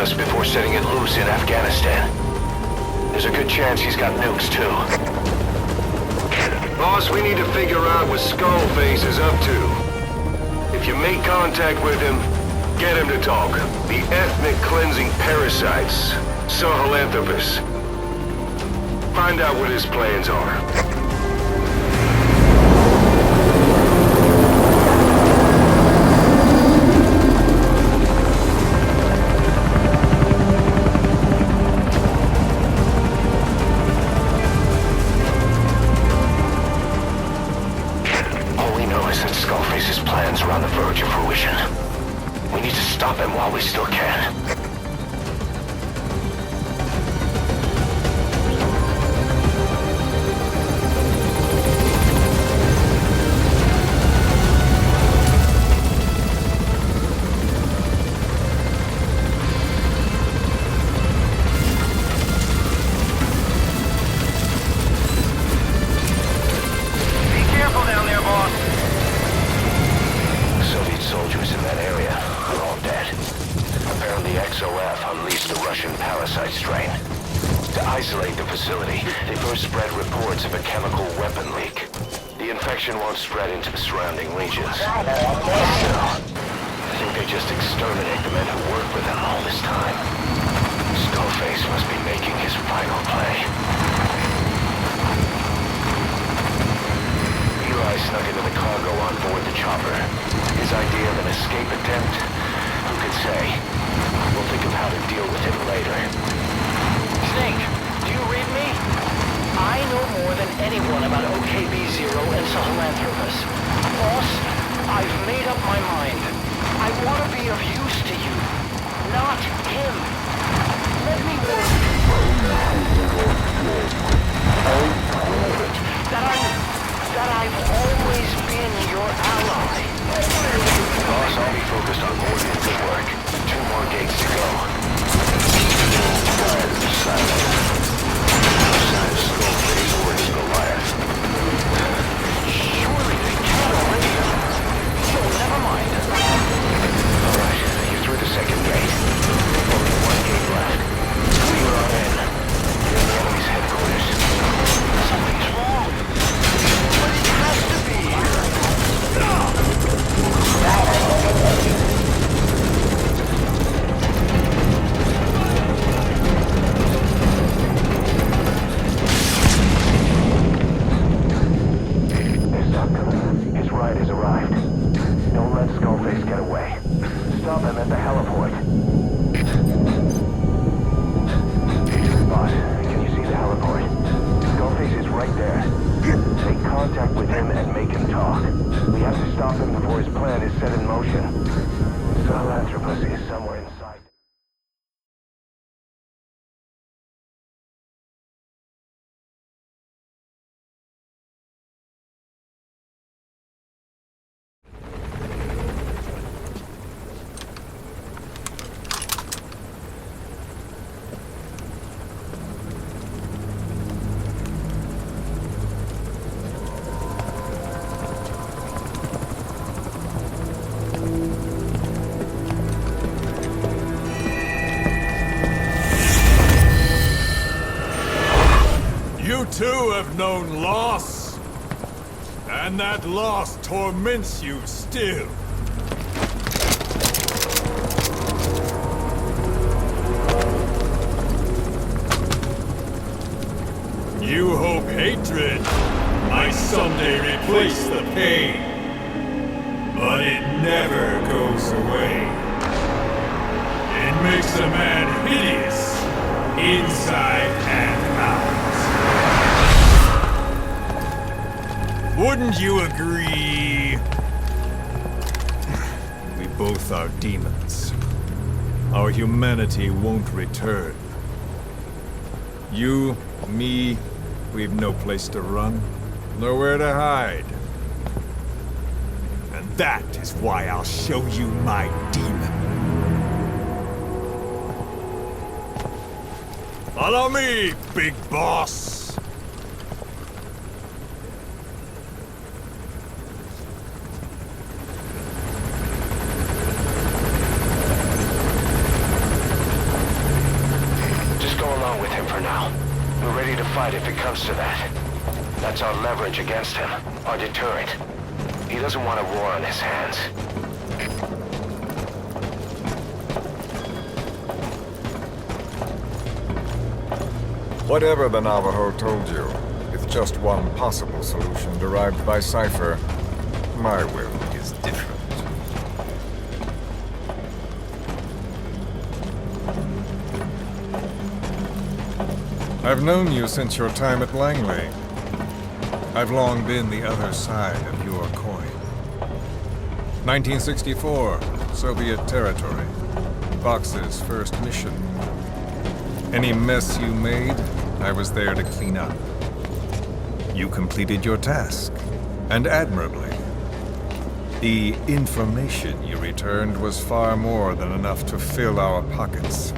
Philanthropist before setting it loose in Afghanistan. There's a good chance he's got nukes, too. Boss, we need to figure out what Skullface is up to. If you make contact with him, get him to talk. The ethnic cleansing parasites, Sahelanthropus. Find out what his plans are. Skullface's plans are on the verge of fruition. We need to stop him while we still can. Soldiers in that area are all dead. Apparently XOF unleashed the Russian parasite strain. To isolate the facility, they first spread reports of a chemical weapon leak. The infection won't spread into the surrounding regions. Still, I think they just exterminate the men who worked with them all this time. Skullface must be making his final play. Eli snuck into the cargo on board the chopper. His idea of an escape attempt? Who could say? We'll think of how to deal with him later. Snake, do you read me? I know more than anyone about OKB-0 and Sahelanthropus. Boss, I've made up my mind. I want to be of use to you, not him. Let me know that I've always been your ally. Boss, I'll be focused on more than good work. 2 more gates to go. Silent. Sign Skullface or his Goliath. Surely they can't already. So never mind. Alright, you're through the second gate. Only 1 gate left. Clear on in. You're in the enemy's headquarters. Something's wrong. But it has to be here. His ride has arrived. Don't let Skullface get away. Stop him at the heliport. Boss, can you see the heliport? Skullface is right there. Take contact with him and make him talk. We have to stop him before his plan is set in motion. Sahelanthropus is somewhere inside. You too have known loss, and that loss torments you still. You hope hatred might someday replace the pain, but it never goes away. It makes a man hideous, inside and out. Wouldn't you agree? We both are demons. Our humanity won't return. You, me, we've no place to run, nowhere to hide. And that is why I'll show you my demon. Follow me, big boss! him for now. We're ready to fight if it comes to that. That's our leverage against him, our deterrent. He doesn't want a war on his hands. Whatever the Navajo told you, it's just one possible solution derived by Cypher. My will is different. I've known you since your time at Langley. I've long been the other side of your coin. 1964, Soviet territory. Vox's first mission. Any mess you made, I was there to clean up. You completed your task, and admirably. The information you returned was far more than enough to fill our pockets.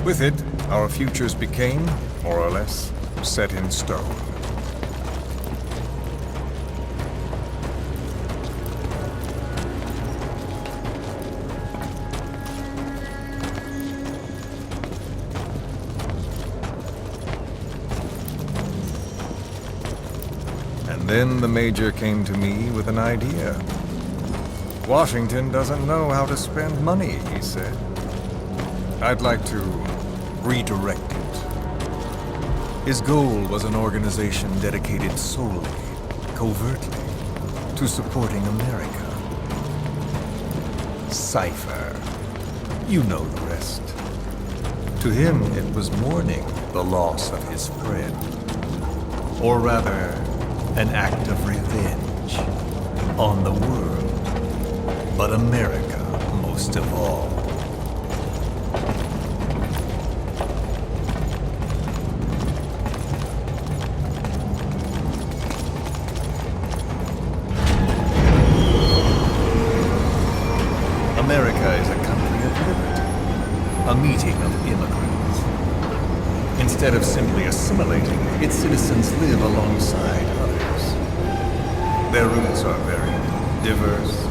With it, our futures became, more or less, set in stone. And then the Major came to me with an idea. Washington doesn't know how to spend money, he said. I'd like to redirect it. His goal was an organization dedicated solely, covertly, to supporting America. Cypher. You know the rest. To him, it was mourning the loss of his friend. Or rather, an act of revenge on the world, but America most of all. America is a country of liberty, a meeting of immigrants. Instead of simply assimilating, its citizens live alongside others. Their roots are very diverse.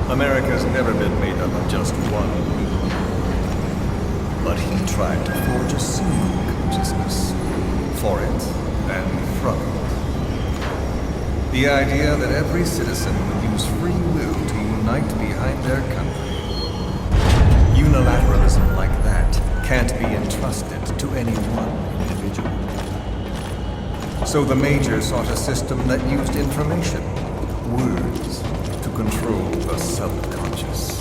America's never been made up of just one people. But he tried to forge a single consciousness for it and from it. The idea that every citizen would use free will to unite behind their country. Unilateralism like that can't be entrusted to any one individual. So the Major sought a system that used information, words, to control the subconscious.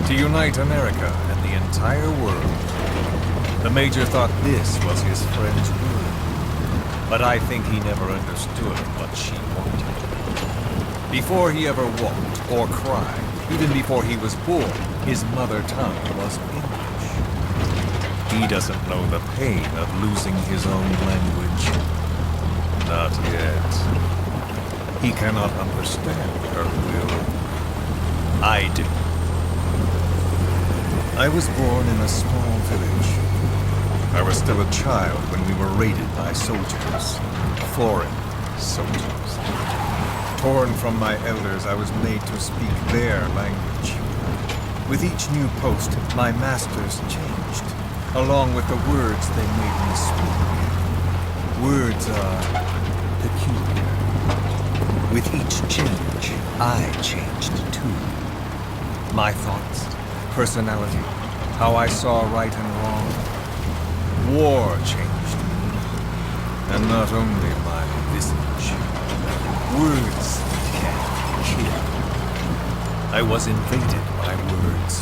To unite America and the entire world. The Major thought this was his friend's word. But I think he never understood what she wanted. Before he ever walked or cried, even before he was born, his mother tongue was English. He doesn't know the pain of losing his own language. Not yet. He cannot understand her will. I do. I was born in a small village. I was still a child when we were raided by soldiers. Foreign soldiers. Torn from my elders, I was made to speak their language. With each new post, my masters changed, along with the words they made me speak. Words are peculiar. With each change, I changed too. My thoughts, personality, how I saw right and wrong. War changed me, and not only my visage. Words can kill. I was invaded by words,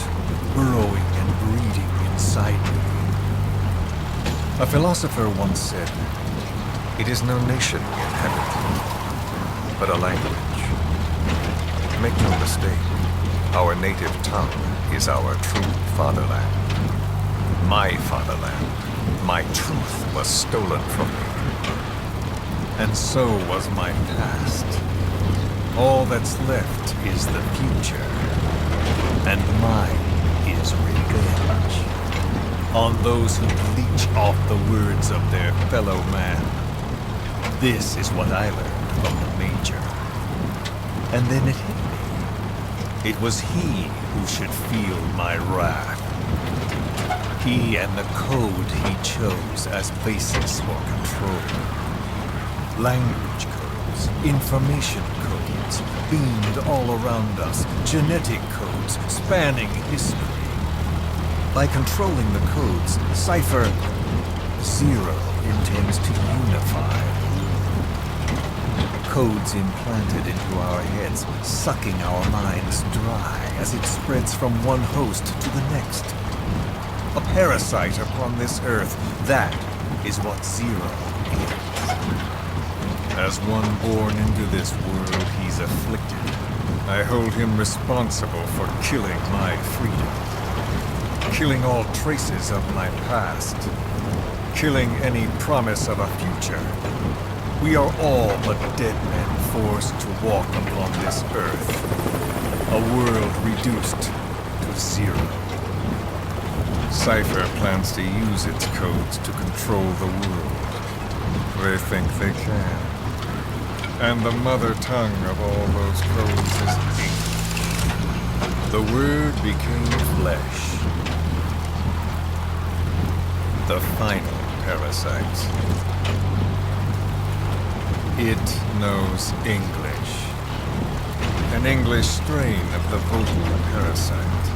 burrowing and and breeding inside me. A philosopher once said, "It is no nation we inhabit, but a language." Make no mistake, our native tongue is our true fatherland. My fatherland, my truth was stolen from me. And so was my past. All that's left is the future. And mine is revenge. On those who leech off the words of their fellow man. This is what I learned from the Major. And then it hit me. It was he who should feel my wrath. He and the code he chose as basis for control. Language codes, information codes, beamed all around us, genetic codes spanning history. By controlling the codes, Cypher Zero intends to unify the world. Codes implanted into our heads, sucking our minds dry as it spreads from one host to the next. A parasite upon this earth, that is what Zero is. As one born into this world, he's afflicted. I hold him responsible for killing my freedom. Killing all traces of my past. Killing any promise of a future. We are all but dead men forced to walk upon this earth. A world reduced to zero. Cypher plans to use its codes to control the world. They think they can. And the mother tongue of all those codes is English. The Word became flesh. The final parasite. It knows English. An English strain of the vocal parasite.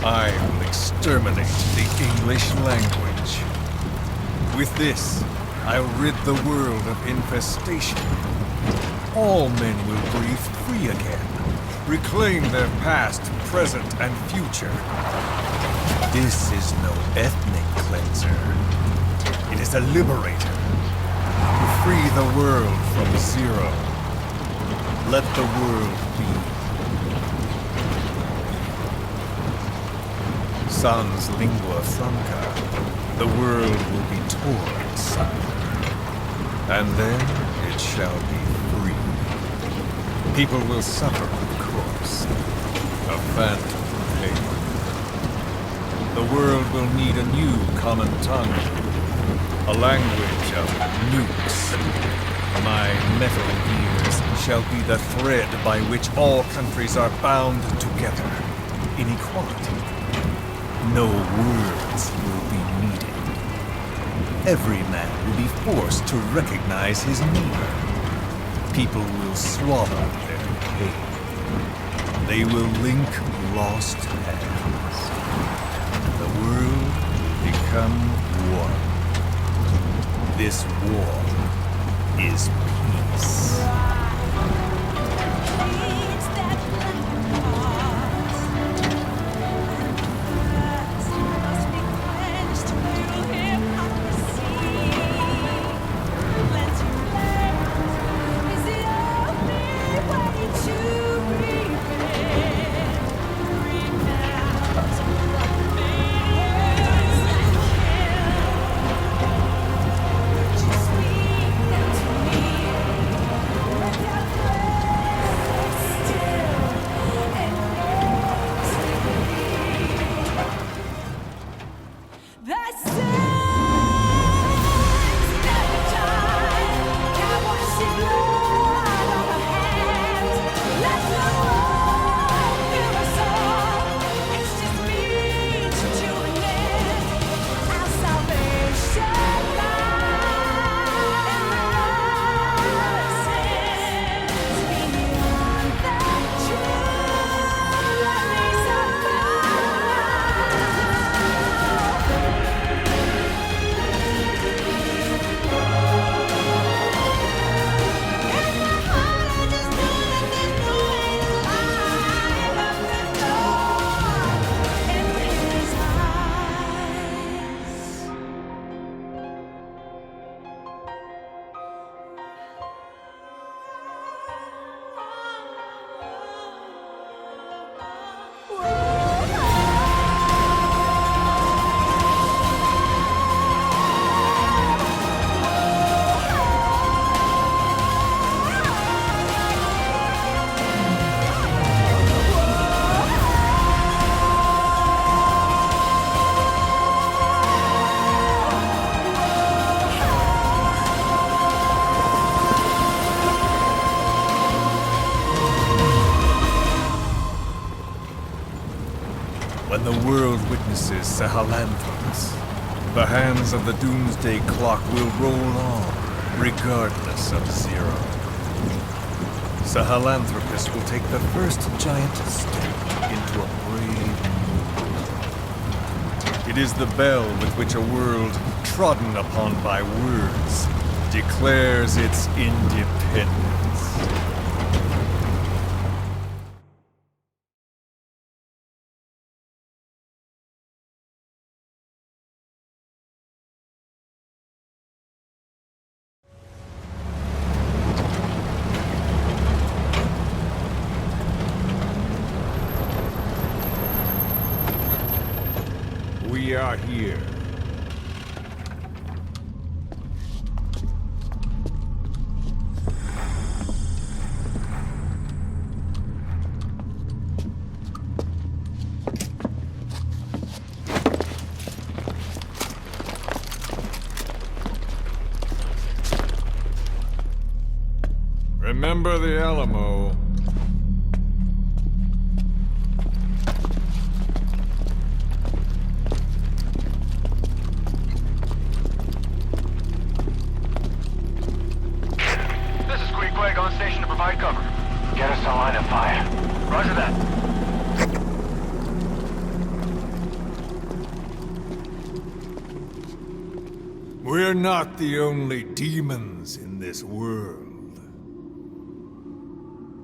I will exterminate the English language. With this, I'll rid the world of infestation. All men will breathe free again, reclaim their past, present, and future. This is no ethnic cleanser. It is a liberator. Free the world from Zero. Let the world be. Sans lingua franca, the world will be torn asunder. And then it shall be free. People will suffer, of course. A phantom pain. The world will need a new common tongue. A language of nukes. My metal gears shall be the thread by which all countries are bound together in equality. No words will be needed. Every man will be forced to recognize his neighbor. People will swallow their pain. They will link lost hands. The world will become one. This war is peace. When the world witnesses Sahelanthropus, the hands of the doomsday clock will roll on, regardless of Zero. Sahelanthropus will take the first giant step into a brave new world. It is the bell with which a world trodden upon by words declares its independence. We are here. Remember the Alamo. On station to provide cover. Get us a line of fire. Roger that. We're not the only demons in this world.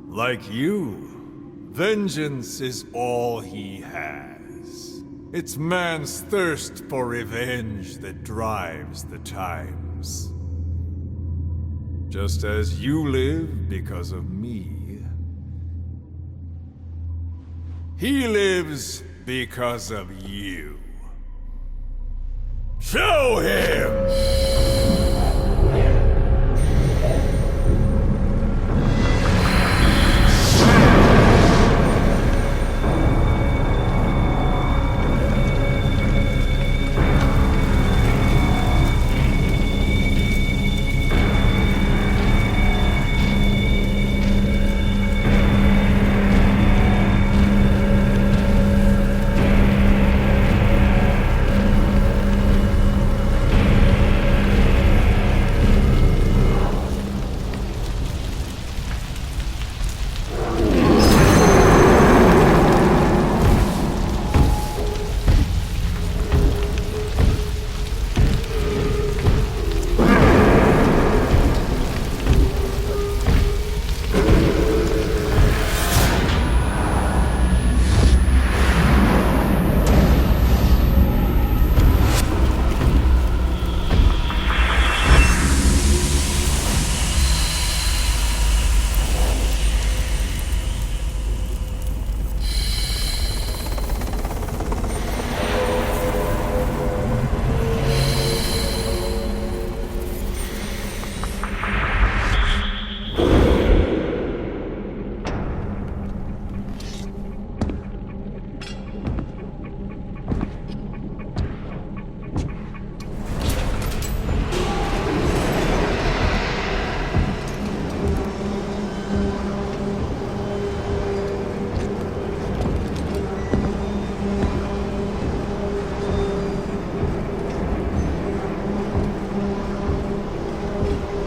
Like you, vengeance is all he has. It's man's thirst for revenge that drives the times. Just as you live because of me, he lives because of you. Show him!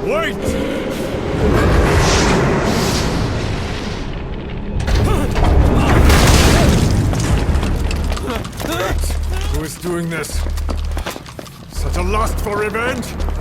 Wait! Who is doing this? Such a lust for revenge?